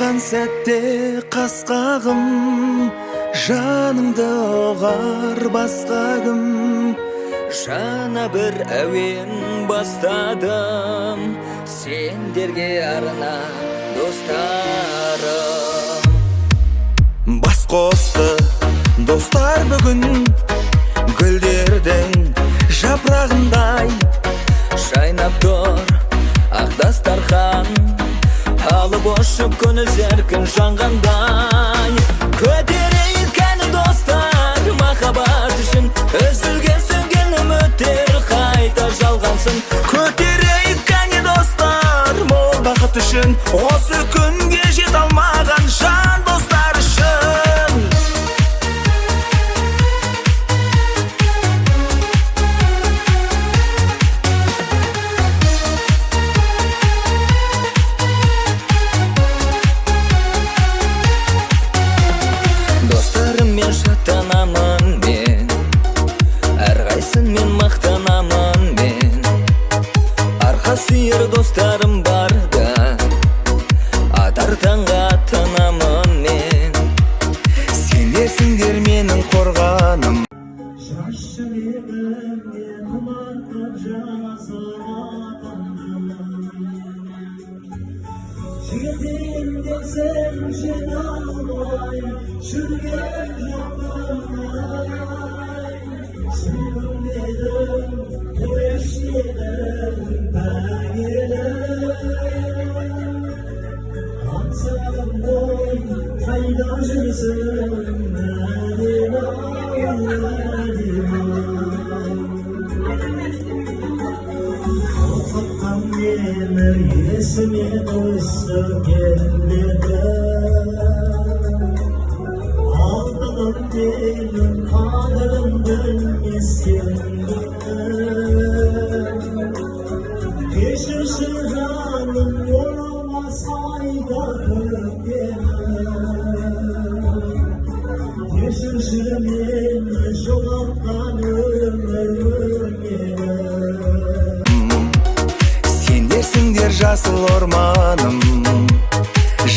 Жатқан сәтте қасқағым, жанымды оғар басқа кім. Жана бір әуен бастадым, сендерге арнап достарым. Бас қосты достар бүгін, гүлдердің жапырағындай. Жайнап тұр ақ дастархан, алып ұшып көңіл зеркін жанғандай. Көтерейік әні достар, махаббат үшін үзілген сөнген үміттер қайта жалғансын. Көтерейік әне достар, мол бақыт үшін, осы күнге жет алмаған жан достар үшін. Достарыммен шаттанамын мен, әрқайсымен мақтанамын мен. Арқа сүйер достарым барда, атар таңға аттанамын мен. Сендерсіңдер менің қорғаным. Жас жүрегімде құлатып жасалатындым. Жетейін десем жете алмай, жүрген жоқпын-ай. Сүйкімдедім, көрештедім бәйгелі. Аңсағым ғой, қайда жүрсің, Қалқатқан мені есіме түсіп келмеді. Алтыным менің қадірім білместен кешірші жаным, оралмас қайда көргенім. Кешірші мені жоғалтқан өмірімнен. Сендерсіңдер жасыл орманым,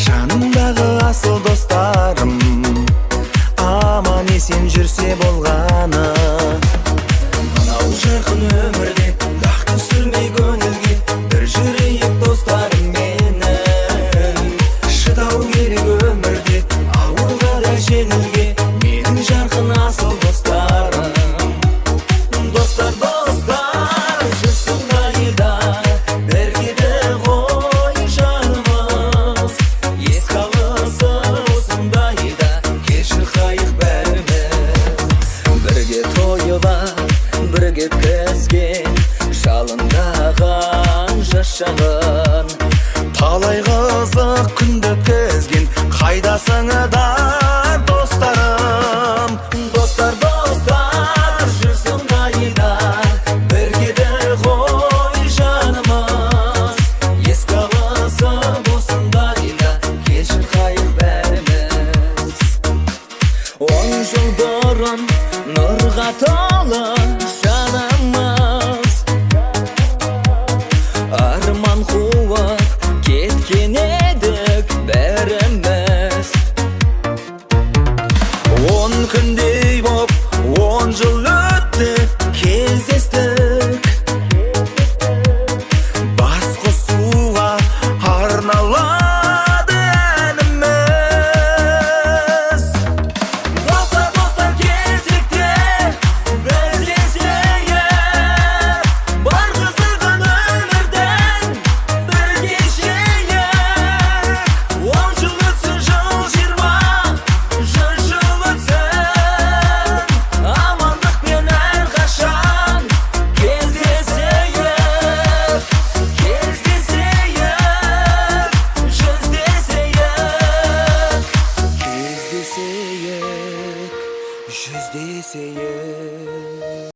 жанымдағы асыл достарым. Аман есен жүрсе болғаны, мынау жарқын өмірде дақ түсірмей көңілге. Бір жүрейік достарым менің, шыдау керек өмірде ауырға да жеңілге. Менің жарқын асыл достарым. Достар, достар, жүрсін қайда, бірге де ғой жанымыз. Ес қалысы осындайда, кешір қайық бәріміз. Бірге тойлап, бірге өткізген, жалындаған жас шағын. Талай қызық күнді өткізген, қайдасыңдар достарым. Достар, достар, жүрсін қайда, бірге де ғой жанымыз. Ес қалысы осындайда, кешір қайық бәріміз. 10 жыл бұрын нұрға толы жанымыз, арман қуып кеткен едік бәріміз. 10 күндей боп 10 жыл өтті, кездестік. Бас қосуға арналады әніміз. Достар, достар, кезекте біз есейіп, бар қызығын өмірден бір кешейік. 10 жыл өтсін, жыл 20, 100 жыл өтсін, амандықпен әрқашан кездесейік. Кездесейік, жүздесейік. Кездесейік, жүздесейік.